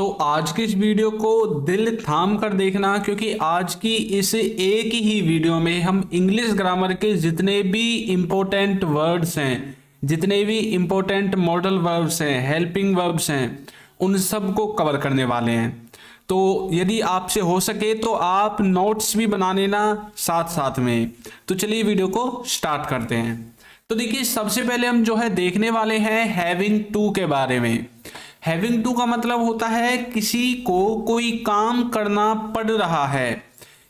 तो आज की इस वीडियो को दिल थाम कर देखना, क्योंकि आज की इस एक ही वीडियो में हम इंग्लिश ग्रामर के जितने भी इम्पोर्टेंट वर्ड्स हैं, जितने भी इम्पोर्टेंट मॉडल वर्ब्स हैं, हेल्पिंग वर्ब्स हैं, उन सब को कवर करने वाले हैं। तो यदि आपसे हो सके तो आप नोट्स भी बना लेना साथ साथ में। तो चलिए वीडियो को स्टार्ट करते हैं। तो देखिए, सबसे पहले हम जो है देखने वाले हैं हैविंग टू के बारे में। हैविंग टू का मतलब होता है किसी को कोई काम करना पड़ रहा है।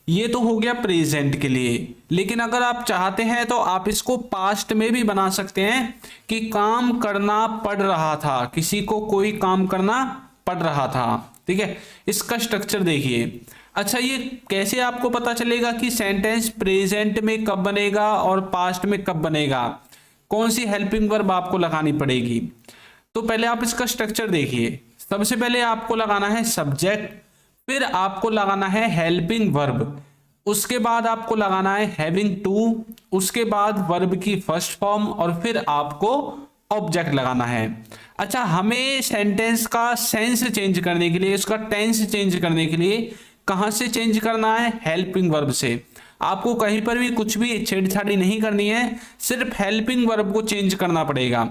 ये तो हो गया प्रेजेंट के लिए, लेकिन अगर आप चाहते हैं तो आप इसको पास्ट में भी बना सकते हैं कि काम करना पड़ रहा था, किसी को कोई काम करना पड़ रहा था। ठीक है, इसका स्ट्रक्चर देखिए। अच्छा, ये कैसे आपको पता चलेगा कि सेंटेंस प्रेजेंट में कब बनेगा और पास्ट में कब बनेगा, कौन सी हेल्पिंग वर्ब आपको लगानी पड़ेगी? तो पहले आप इसका स्ट्रक्चर देखिए। सबसे पहले आपको लगाना है सब्जेक्ट, फिर आपको लगाना है हेल्पिंग वर्ब, उसके बाद आपको लगाना है हैविंग टू, उसके बाद वर्ब की फर्स्ट फॉर्म, और फिर आपको ऑब्जेक्ट लगाना है। अच्छा, हमें सेंटेंस का सेंस चेंज करने के लिए, उसका टेंस चेंज करने के लिए कहां से चेंज करना है? हेल्पिंग वर्ब से। आपको कहीं पर भी कुछ भी छेड़छाड़ी नहीं करनी है, सिर्फ हेल्पिंग वर्ब को चेंज करना पड़ेगा।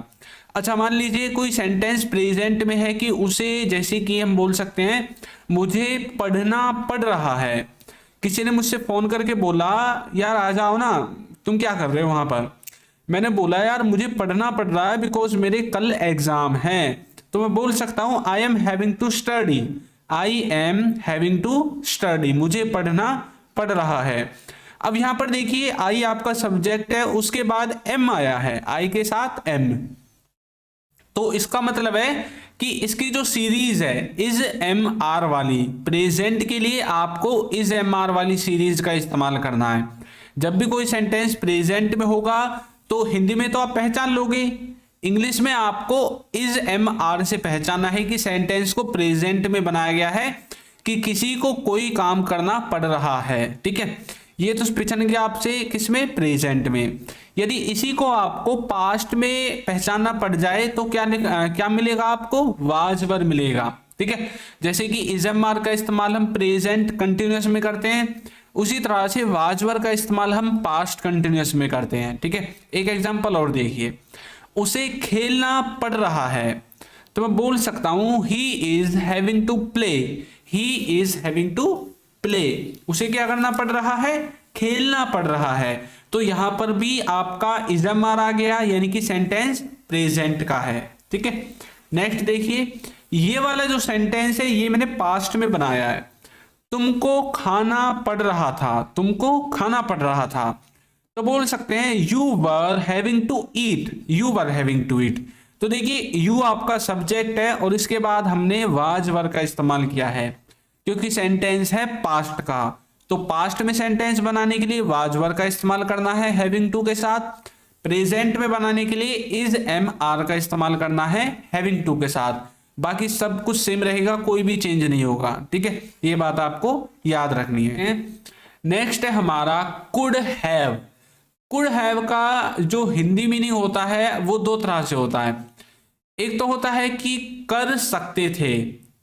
अच्छा, मान लीजिए कोई सेंटेंस प्रेजेंट में है कि उसे, जैसे कि हम बोल सकते हैं मुझे पढ़ना पड़ रहा है। किसी ने मुझसे फोन करके बोला यार आ जाओ ना, तुम क्या कर रहे हो वहां पर? मैंने बोला यार मुझे पढ़ना पड़ रहा है बिकॉज मेरे कल एग्जाम है। तो मैं बोल सकता हूं I am having to study, I am having to study, मुझे पढ़ना पड़ रहा है। अब यहां पर देखिए, आई आपका सब्जेक्ट है, उसके बाद एम आया है, आई के साथ एम। तो इसका मतलब है कि इसकी जो सीरीज है इज एम आर वाली, प्रेजेंट के लिए आपको इज एम आर वाली सीरीज का इस्तेमाल करना है। जब भी कोई सेंटेंस प्रेजेंट में होगा तो हिंदी में तो आप पहचान लोगे, इंग्लिश में आपको इज एम आर से पहचानना है कि सेंटेंस को प्रेजेंट में बनाया गया है, कि किसी को कोई काम करना पड़ रहा है। ठीक है, ये तो पहचान गया आपसे किसमें? प्रेजेंट में। यदि इसी को आपको पास्ट में पहचानना पड़ जाए तो क्या मिलेगा आपको? वाज वर्ब मिलेगा। ठीक है, जैसे कि इज एम आर का इस्तेमाल हम प्रेजेंट कंटिन्यूअस में करते हैं, उसी तरह से वाज वर्ब का इस्तेमाल हम पास्ट कंटिन्यूअस में करते हैं। ठीक है, एक एग्जांपल और देखिए, उसे खेलना पड़ रहा है। तो मैं बोल सकता हूं he is having to play, he is having to play, उसे क्या करना पड़ रहा है? खेलना पड़ रहा है। तो यहां पर भी आपका इज एम आर आ गया, यानी कि सेंटेंस प्रेजेंट का है। ठीक है, नेक्स्ट देखिए, ये वाला जो सेंटेंस है ये मैंने पास्ट में बनाया है। तुमको खाना पड़ रहा था, तुमको खाना पड़ रहा था। तो बोल सकते हैं you were having to eat, you were having to eat. तो देखिए, यू आपका सब्जेक्ट है और इसके बाद हमने वाज वर्ब का इस्तेमाल किया है, क्योंकि सेंटेंस है पास्ट का। तो पास्ट में सेंटेंस बनाने के लिए वाज वर्ब का इस्तेमाल करना है हैविंग टू के साथ, प्रेजेंट में बनाने के लिए इज एम आर का इस्तेमाल करना है हैविंग टू के साथ। बाकी सब कुछ सेम रहेगा, कोई भी चेंज नहीं होगा। ठीक है, ये बात आपको याद रखनी है। नेक्स्ट है हमारा कुड हैव। कुड हैव का जो हिंदी मीनिंग होता है वो दो तरह से होता है। एक तो होता है कि कर सकते थे,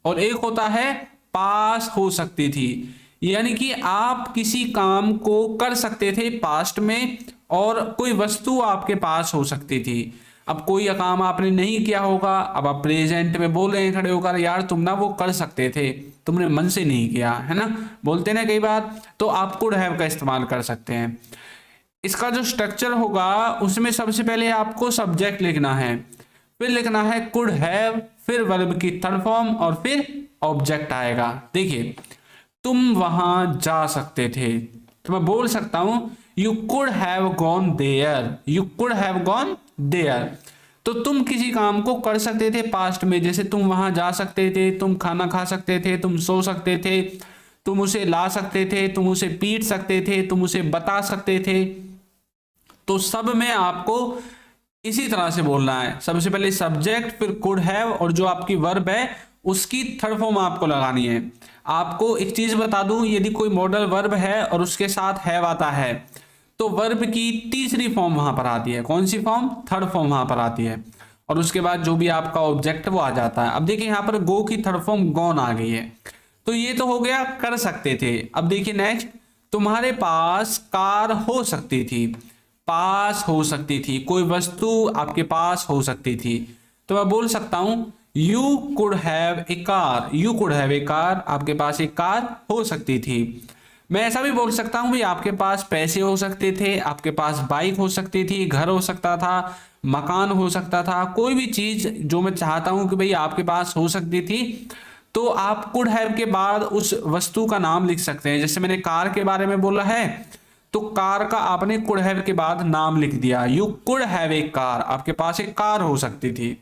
और एक होता है पास हो सकती थी। यानी कि आप किसी काम को कर सकते थे पास्ट में, और कोई वस्तु आपके पास हो सकती थी। अब कोई काम आपने नहीं किया होगा, अब आप प्रेजेंट में बोल रहे हैं खड़े होकर यार तुम ना वो कर सकते थे, तुमने मन से नहीं किया, है ना, बोलते ना कई बार। तो आप कुड हैव का इस्तेमाल कर सकते हैं। इसका जो स्ट्रक्चर होगा उसमें सबसे पहले आपको सब्जेक्ट लिखना है, फिर लिखना है कुड हैव, फिर वर्ब की थर्ड फॉर्म, और फिर ऑब्जेक्ट आएगा। देखिए, तुम वहां जा सकते थे, तो मैं बोल सकता हूं you could have gone there, you could have gone there. तो तुम किसी काम को कर सकते थे पास्ट में, जैसे तुम वहां जा सकते थे, तुम खाना खा सकते थे, तुम सो सकते थे, तुम उसे ला सकते थे, तुम उसे पीट सकते थे, तुम उसे बता सकते थे। तो सब में आपको इसी तरह से बोलना है, सबसे पहले सब्जेक्ट, फिर कुड हैव, और जो आपकी वर्ब है उसकी थर्ड फॉर्म आपको लगानी है। आपको एक चीज बता दूं, यदि कोई मॉडल वर्ब है और उसके साथ हैव आता है तो वर्ब की तीसरी फॉर्म वहां पर आती है। कौन सी फॉर्म? थर्ड फॉर्म वहां पर आती है। और उसके बाद जो भी आपका ऑब्जेक्ट वो आ जाता है। अब देखिए यहाँ पर गो की थर्ड फॉर्म गॉन आ गई है, तो ये तो हो गया कर सकते थे। अब देखिए नेक्स्ट, तुम्हारे पास कार हो सकती थी, पास हो सकती थी, कोई वस्तु आपके पास हो सकती थी, तो मैं बोल सकता हूं you could have a car, you could have a car, आपके पास एक कार हो सकती थी। मैं ऐसा भी बोल सकता हूं भाई आपके पास पैसे हो सकते थे, आपके पास बाइक हो सकती थी, घर हो सकता था, मकान हो सकता था, कोई भी चीज जो मैं चाहता हूं कि भाई आपके पास हो सकती थी, तो आप कुड हैव के बाद उस वस्तु का नाम लिख सकते हैं। जैसे मैंने कार के बारे में बोला है, तो कार का आपने कुड हैव के बाद नाम लिख दिया, you could have a car, आपके पास एक कार हो सकती थी।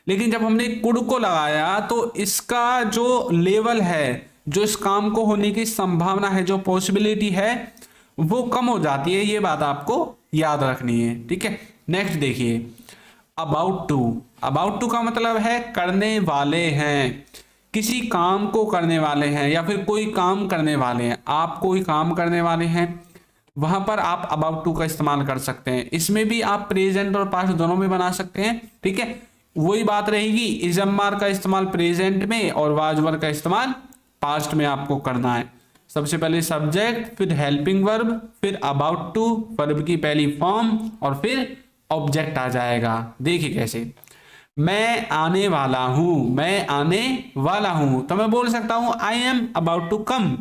लेकिन जब हमने कुड को लगाया तो इसका जो लेवल है, जो इस काम को होने की संभावना है, जो पॉसिबिलिटी है, वो कम हो जाती है। ये बात आपको याद रखनी है, ठीक है। नेक्स्ट देखिए, अबाउट टू, अबाउट टू का मतलब है करने वाले हैं, किसी काम को करने वाले हैं या फिर कोई काम करने वाले हैं, आप कोई काम करने वाले हैं, वहां पर आप अबाउट टू का इस्तेमाल कर सकते हैं। इसमें भी आप प्रेजेंट और पास्ट दोनों में बना सकते हैं, ठीक है। वही बात रहेगी, इजम्मार का इस्तेमाल प्रेजेंट में और वाजवर का इस्तेमाल पास्ट में आपको करना है। सबसे पहले सब्जेक्ट, फिर हेल्पिंग वर्ब, फिर अबाउट टू, वर्ब की पहली फॉर्म और फिर ऑब्जेक्ट आ जाएगा। देखिए कैसे, मैं आने वाला हूं, मैं आने वाला हूं, तो मैं बोल सकता हूं I am about to come.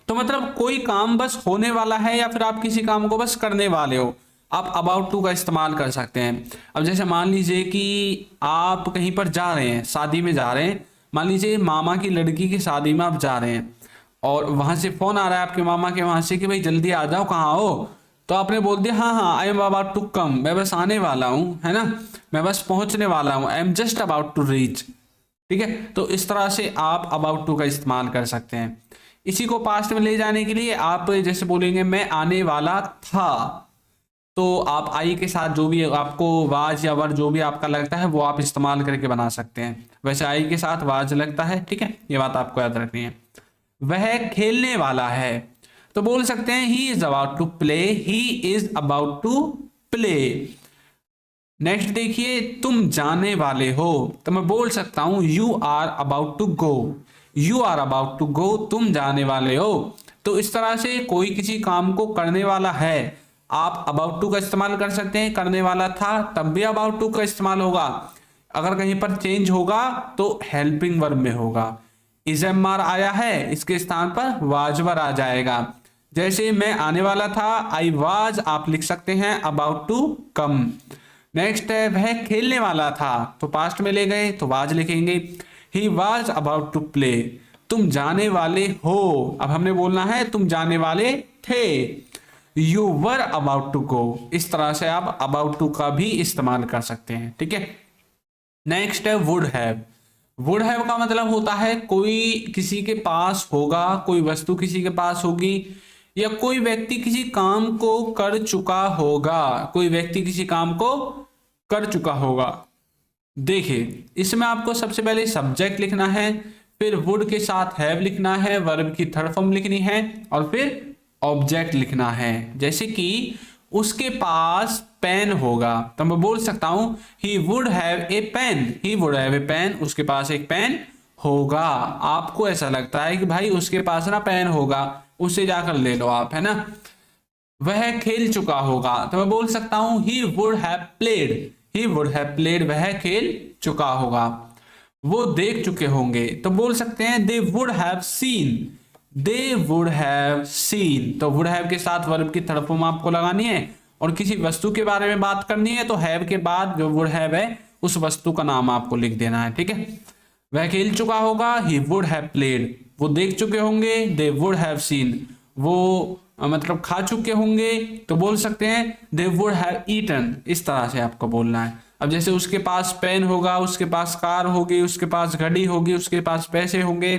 तो मतलब कोई काम बस होने वाला है या फिर आप किसी काम को बस करने वाले हो, आप अबाउट टू का इस्तेमाल कर सकते हैं। अब जैसे मान लीजिए कि आप कहीं पर जा रहे हैं, शादी में जा रहे हैं, मान लीजिए मामा की लड़की की शादी में आप जा रहे हैं और वहां से फोन आ रहा है आपके मामा के वहां से कि भाई जल्दी आ जाओ, कहाँ हो, तो आपने बोल दिया हाँ हाँ I am about to come, मैं बस आने वाला हूँ, है ना, मैं बस पहुंचने वाला हूँ, I am just about to reach, ठीक है। तो इस तरह से आप अबाउट टू का इस्तेमाल कर सकते हैं। इसी को पास्ट में ले जाने के लिए आप जैसे बोलेंगे मैं आने वाला था, तो आप आई के साथ जो भी आपको वाज या वर जो भी आपका लगता है वो आप इस्तेमाल करके बना सकते हैं। वैसे आई के साथ वाज लगता है, ठीक है, ये बात आपको याद रखनी है। वह खेलने वाला है, तो बोल सकते हैं he is about to play, he is about to play. Next देखिए, तुम जाने वाले हो, तो मैं बोल सकता हूं you are about to go, you are about to go, तुम जाने वाले हो। तो इस तरह से कोई किसी काम को करने वाला है, आप अबाउट टू का इस्तेमाल कर सकते हैं। करने वाला था तब भी अबाउट टू का इस्तेमाल होगा, अगर कहीं पर चेंज होगा तो हेल्पिंग वर्ब में होगा। इजएमआर आया है, इसके स्थान पर वाजवर आ जाएगा। जैसे मैं आने वाला था, आई वाज, आप लिख सकते हैं अबाउट टू कम। नेक्स्ट है वह खेलने वाला था, तो पास्ट में ले गए तो वाज लिखेंगे, he was about to play. तुम जाने वाले हो, अब हमने बोलना है तुम जाने वाले थे, you were about to go. इस तरह से आप अबाउट टू का भी इस्तेमाल कर सकते हैं, ठीक है। नेक्स्ट है वुड हैव। वुड हैव का मतलब होता है कोई किसी के पास होगा, कोई वस्तु किसी के पास होगी, या कोई व्यक्ति किसी काम को कर चुका होगा, कोई व्यक्ति किसी काम को कर चुका होगा। देखिए इसमें आपको सबसे पहले सब्जेक्ट लिखना है, फिर वुड के साथ हैव लिखना है, वर्ब की थर्ड फॉर्म लिखनी है और फिर ऑब्जेक्ट लिखना है। जैसे कि उसके पास पेन होगा, तो मैं बोल सकता हूं he would have a pen, he would have a pen, उसके पास एक पेन होगा। आपको ऐसा लगता है कि भाई उसके पास ना पेन होगा, उससे जाकर ले लो आप, है ना। वह खेल चुका होगा, तो मैं बोल सकता हूं he would have played, he would have played, वह खेल चुका होगा। वो देख चुके होंगे, तो बोल सकते हैं they would have seen, they would have seen. तो वुड हैव के साथ वर्ब की थर्ड फॉर्म आपको लगानी है और किसी वस्तु के बारे में बात करनी है, तो हैव के बाद जो वुड हैव है उस वस्तु का नाम आपको लिख देना है, ठीक है। वह खेल चुका होगा, ही वुड हैव प्लेड। वो देख चुके होंगे, दे वुड हैव सीन। वो मतलब खा चुके होंगे, तो बोल सकते हैं दे वुड हैव ईटन। इस तरह से आपको बोलना है। अब जैसे उसके पास पेन होगा, उसके पास कार होगी, उसके पास घड़ी होगी, उसके पास पैसे होंगे,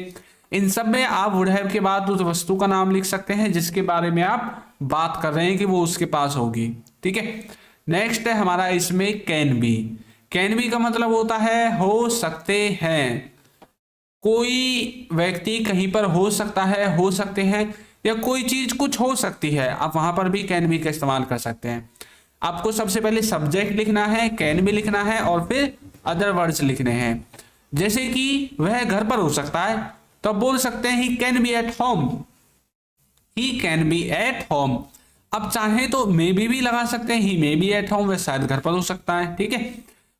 इन सब में आप वुड हैव के बाद उस वस्तु का नाम लिख सकते हैं जिसके बारे में आप बात कर रहे हैं कि वो उसके पास होगी, ठीक है। नेक्स्ट है हमारा इसमें कैन बी। कैन बी का मतलब होता है हो सकते हैं, कोई व्यक्ति कहीं पर हो सकता है, हो सकते हैं, या कोई चीज कुछ हो सकती है, आप वहां पर भी कैन बी का इस्तेमाल कर सकते हैं। आपको सबसे पहले सब्जेक्ट लिखना है, कैन भी लिखना है और फिर अदर वर्ड्स लिखने हैं। जैसे कि वह घर पर हो सकता है, तो आप बोल सकते हैं he can be at home, he can be at home. अब चाहे तो मे बी लगा सकते हैं, ही मे बी एट होम, वह शायद घर पर हो सकता है, ठीक है।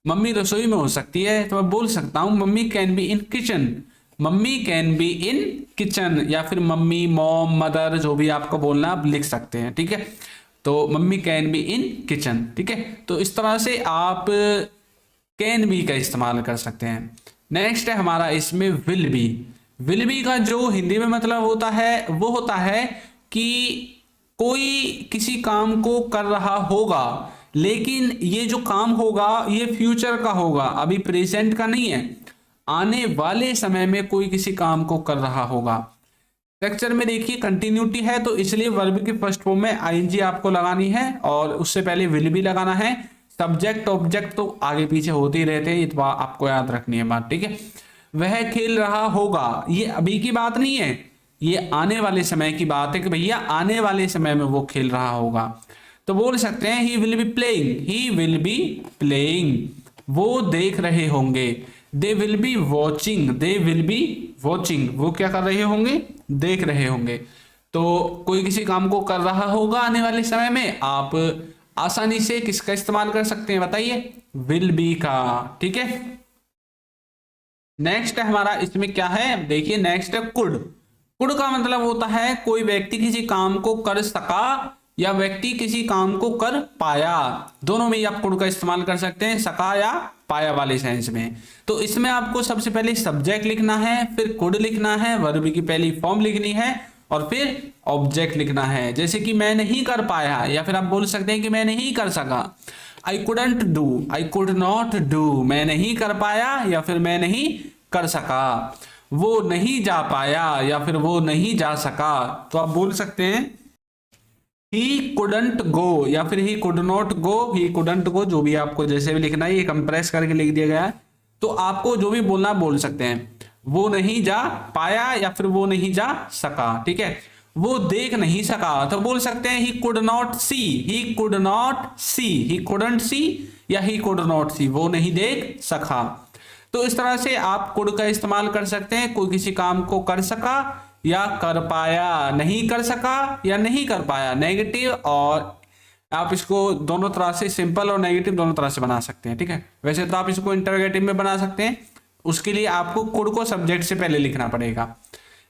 मम्मी रसोई में हो सकती है, तो मैं बोल सकता हूं mummy can be in kitchen, mummy can be in kitchen, या फिर मम्मी, मॉम, मदर, जो भी आपको बोलना आप लिख सकते हैं, ठीक है। तो mummy can be in kitchen, ठीक है। तो इस तरह से आप कैन बी का इस्तेमाल कर सकते हैं। नेक्स्ट है हमारा इसमें विल बी। विल बी का जो हिंदी में मतलब होता है वो होता है कि कोई किसी काम को कर रहा होगा, लेकिन ये जो काम होगा ये फ्यूचर का होगा, अभी प्रेजेंट का नहीं है, आने वाले समय में कोई किसी काम को कर रहा होगा। स्ट्रक्चर में देखिए कंटिन्यूटी है, तो इसलिए वर्ब की फर्स्ट फॉर्म में आईएनजी आपको लगानी है और उससे पहले विल बी लगाना है। सब्जेक्ट ऑब्जेक्ट तो आगे पीछे होते ही रहते हैं, ये तो आपको याद रखनी है बात, ठीक है। वह खेल रहा होगा, ये अभी की बात नहीं है, ये आने वाले समय की बात है कि भैया आने वाले समय में वो खेल रहा होगा। तो बोल सकते हैं he will be playing, he will be playing, वो देख रहे होंगे। They will be watching, they will be watching, वो क्या कर रहे होंगे, देख रहे होंगे। तो कोई किसी काम को कर रहा होगा आने वाले समय में, आप आसानी से किसका इस्तेमाल कर सकते हैं बताइए, विल बी का, ठीक है। नेक्स्ट है हमारा इसमें क्या है, देखिए नेक्स्ट है कुड। कुड का मतलब होता है कोई व्यक्ति किसी काम को कर सका या व्यक्ति किसी काम को कर पाया, दोनों में ही आप कुड का इस्तेमाल कर सकते हैं, सका या पाया वाले सेंस में। तो इसमें आपको सबसे पहले सब्जेक्ट लिखना है, फिर कुड लिखना है, वर्ब की पहली फॉर्म लिखनी है और फिर ऑब्जेक्ट लिखना है। जैसे कि मैं नहीं कर पाया, या फिर आप बोल सकते हैं कि मैं नहीं कर सका, I couldn't do, I could not do, मैं नहीं कर पाया या फिर मैं नहीं कर सका। वो नहीं जा पाया या फिर वो नहीं जा सका, तो आप बोल सकते हैं ही कुडंट गो या फिर ही could not go, he couldn't go, जो भी आपको जैसे भी लिखना है, ये कंप्रेस करके लिख दिया गया है। तो आपको जो भी बोलना बोल सकते हैं, वो नहीं जा पाया या फिर वो नहीं जा सका, ठीक है। वो देख नहीं सका, तो बोल सकते हैं he could not see, he could not see, he couldn't see या ही कुड नॉट सी, वो नहीं देख सका। तो इस तरह से आप कुड का इस्तेमाल कर सकते हैं, कोई किसी काम को कर सका या कर पाया, नहीं कर सका या नहीं कर पाया, नेगेटिव, और आप इसको दोनों तरह से, सिंपल और नेगेटिव दोनों तरह से बना सकते हैं, ठीक है। वैसे तो आप इसको इंटरोगेटिव में बना सकते हैं, उसके लिए आपको कुड को सब्जेक्ट से पहले लिखना पड़ेगा।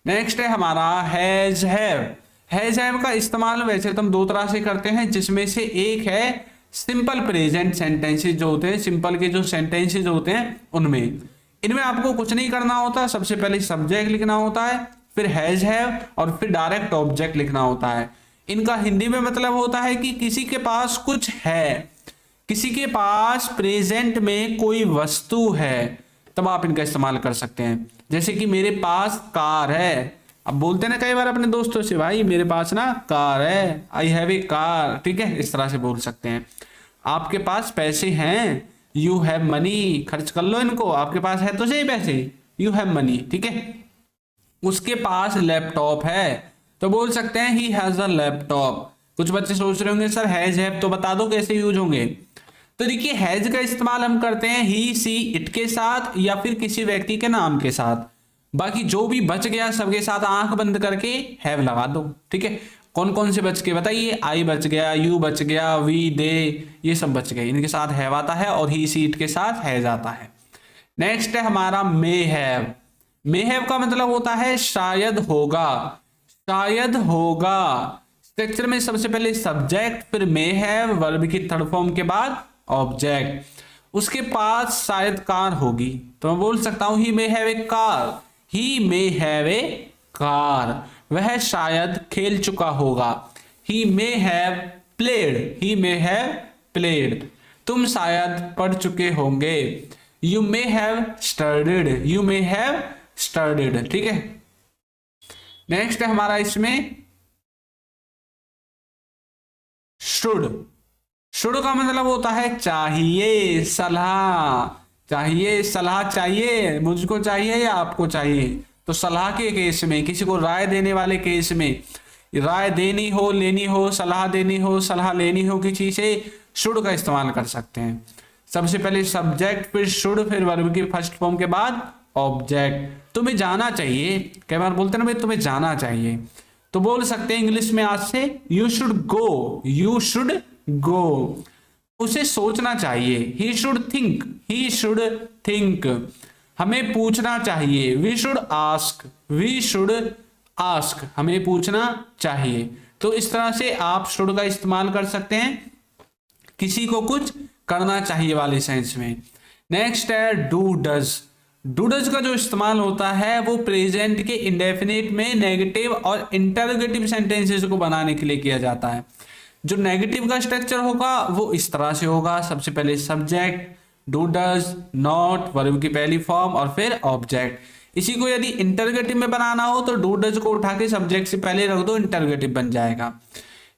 नेक्स्ट है हमारा हैज हैव। हैज हैव का इस्तेमाल वैसे तो हम दो तरह से करते हैं, जिसमें से एक है सिंपल प्रेजेंट सेंटेंसेस जो होते हैं, सिंपल के जो सेंटेंसेस होते हैं उनमें, इनमें आपको कुछ नहीं करना होता, सबसे पहले सब्जेक्ट लिखना होता है, फिर हैज हैव और फिर डायरेक्ट ऑब्जेक्ट लिखना होता है। इनका हिंदी में मतलब होता है कि किसी के पास कुछ है, किसी के पास प्रेजेंट में कोई वस्तु है, तब आप इनका इस्तेमाल कर सकते हैं। जैसे कि मेरे पास कार है, अब बोलते हैं ना कई बार अपने दोस्तों से, भाई मेरे पास ना कार है, आई हैव ए कार, ठीक है, इस तरह से बोल सकते हैं। आपके पास पैसे हैं, यू हैव मनी, खर्च कर लो इनको, आपके पास है तो सही पैसे, यू हैव मनी, ठीक है। उसके पास लैपटॉप है, तो बोल सकते हैं ही हैज अ लैपटॉप। कुछ बच्चे सोच रहे होंगे सर हैज हैव तो बता दो कैसे यूज होंगे। तो देखिए हैज का इस्तेमाल हम करते हैं ही, सी, इट के साथ या फिर किसी व्यक्ति के नाम के साथ। बाकी जो भी बच गया सबके साथ आंख बंद करके हैव लगा दो, ठीक है। कौन कौन से बच के बताइए, आई बच गया, यू बच गया, वी, दे, ये सब बच गए, इनके साथ हैव आता है और ही, सी, इट के साथ हैज आता है। नेक्स्ट है हमारा मे हैव। मे हैव का मतलब होता है शायद होगा, शायद होगा। स्ट्रक्चर में सबसे पहले सब्जेक्ट, फिर मे हैव, वर्ब की थर्ड फॉर्म के बाद ऑब्जेक्ट। उसके पास शायद कार होगी, तो मैं बोल सकता हूं he may have a car, he may have a car, वह शायद खेल चुका होगा। He may have played, he may have played, तुम शायद पढ़ चुके होंगे। You may have studied, you may have studied, ठीक है। नेक्स्ट है हमारा इसमें शुड। शुड का मतलब होता है चाहिए, सलाह, चाहिए, सलाह चाहिए, मुझको चाहिए या आपको चाहिए। तो सलाह के केस में, किसी को राय देने वाले केस में, राय देनी हो, लेनी हो, सलाह देनी हो, सलाह लेनी हो किसी से, शुड का इस्तेमाल कर सकते हैं। सबसे पहले सब्जेक्ट, फिर शुड, फिर वर्ब की फर्स्ट फॉर्म के बाद ऑब्जेक्ट। तुम्हें जाना चाहिए, कई बार बोलते हैं ना भाई तुम्हें जाना चाहिए, तो बोल सकते हैं इंग्लिश में आज से you should go, you should go. उसे सोचना चाहिए, he should think, he should think. हमें पूछना चाहिए, we should ask, we should ask, हमें पूछना चाहिए। तो इस तरह से आप शुड का इस्तेमाल कर सकते हैं किसी को कुछ करना चाहिए वाले सेंस में। नेक्स्ट है डू डज। डू डज का जो इस्तेमाल होता है वो प्रेजेंट के इंडेफिनिट में नेगेटिव और इंटरोगेटिव सेंटेंसेस को बनाने के लिए किया जाता है। जो नेगेटिव का स्ट्रक्चर होगा वो इस तरह से होगा, सबसे पहले subject, do does, not, verb की पहली फॉर्म और फिर ऑब्जेक्ट। इसी को यदि इंटरोगेटिव में बनाना हो तो डू डज को उठा के सब्जेक्ट से पहले रख दो, इंटरोगेटिव बन जाएगा।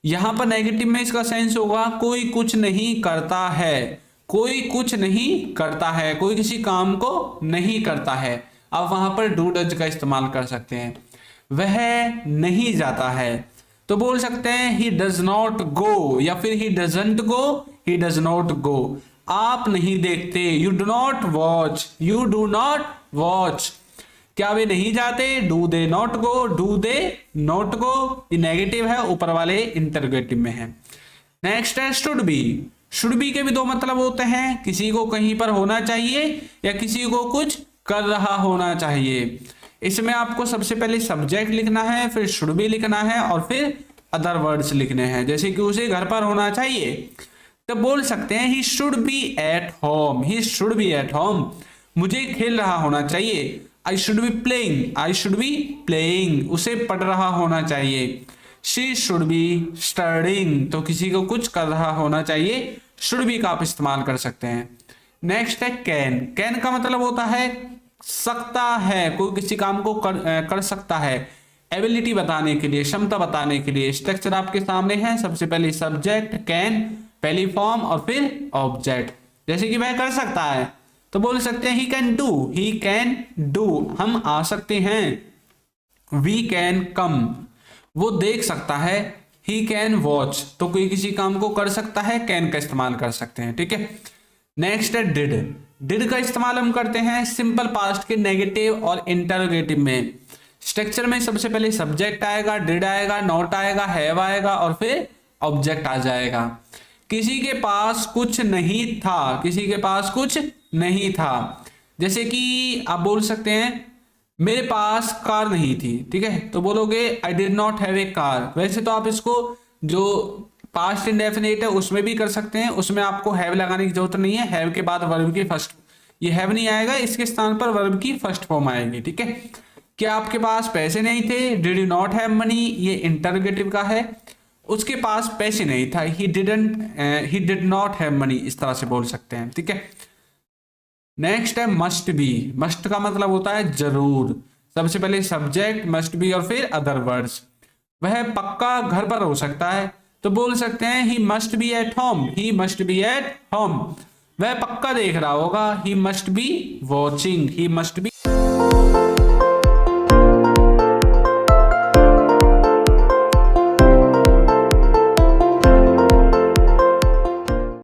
यहां पर नेगेटिव में इसका सेंस होगा कोई कुछ नहीं करता है, कोई कुछ नहीं करता है, कोई किसी काम को नहीं करता है। अब वहां पर डू डज का इस्तेमाल कर सकते हैं। वह नहीं जाता है तो बोल सकते हैं ही डज नॉट गो, या फिर he doesn't go, he does not go. आप नहीं देखते, you do not watch, you do not watch. क्या वे नहीं जाते, do they not go, do they not go. ये नेगेटिव है, ऊपर वाले इंटरोगेटिव में है। नेक्स्ट है शुड बी। शुड बी के भी दो मतलब होते हैं, किसी को कहीं पर होना चाहिए या किसी को कुछ कर रहा होना चाहिए। इसमें आपको सबसे पहले सब्जेक्ट लिखना है, फिर शुड बी लिखना है और फिर अदर वर्ड्स लिखने हैं। जैसे कि उसे घर पर होना चाहिए तो बोल सकते हैं he should be at home, he should be at home. मुझे खेल रहा होना चाहिए, I should be playing, I should be playing. उसे पढ़ रहा होना चाहिए, शी शुड बी स्टडिंग। तो किसी को कुछ कर रहा होना चाहिए, शुड बी का आप इस्तेमाल कर सकते हैं। नेक्स्ट है कैन। कैन का मतलब होता है सकता है, कोई किसी काम को कर सकता है। एबिलिटी बताने के लिए, क्षमता बताने के लिए। स्ट्रक्चर आपके सामने है, सबसे पहले सब्जेक्ट कैन, पहली फॉर्म और फिर ऑब्जेक्ट। जैसे कि वह कर सकता है तो बोल सकते हैं he can do, he can do. हम आ सकते हैं, वी कैन कम। वो देख सकता है, ही कैन वॉच। तो कोई किसी काम को कर सकता है, कैन का इस्तेमाल कर सकते हैं, ठीक है। नेक्स्ट है डिड। डिड का इस्तेमाल हम करते हैं सिंपल पास्ट के नेगेटिव और इंटरोगेटिव में। स्ट्रक्चर में सबसे पहले सब्जेक्ट आएगा, डिड आएगा, नॉट आएगा, हैव आएगा और फिर ऑब्जेक्ट आ जाएगा। किसी के पास कुछ नहीं था, किसी के पास कुछ नहीं था। जैसे कि आप बोल सकते हैं मेरे पास कार नहीं थी, ठीक है, तो बोलोगे I did not have a car. वैसे तो आप इसको जो पास्ट इंडेफिनिट है उसमें भी कर सकते हैं, उसमें आपको हैव लगाने की जरूरत नहीं है। हैव के बाद वर्ब की फर्स्ट, ये हैव नहीं आएगा, इसके स्थान पर वर्ब की फर्स्ट फॉर्म आएगी, ठीक है। क्या आपके पास पैसे नहीं थे, did you not have money, ये इंटरोगेटिव का है। उसके पास पैसे नहीं था, he did not have money, इस तरह से बोल सकते हैं, ठीक है। नेक्स्ट है मस्ट बी। मस्ट का मतलब होता है जरूर। सबसे पहले सब्जेक्ट, मस्ट बी और फिर अदर वर्ड्स। वह पक्का घर पर हो सकता है तो बोल सकते हैं he must be at home, he must be at home. वह पक्का देख रहा होगा, he must be watching, he must be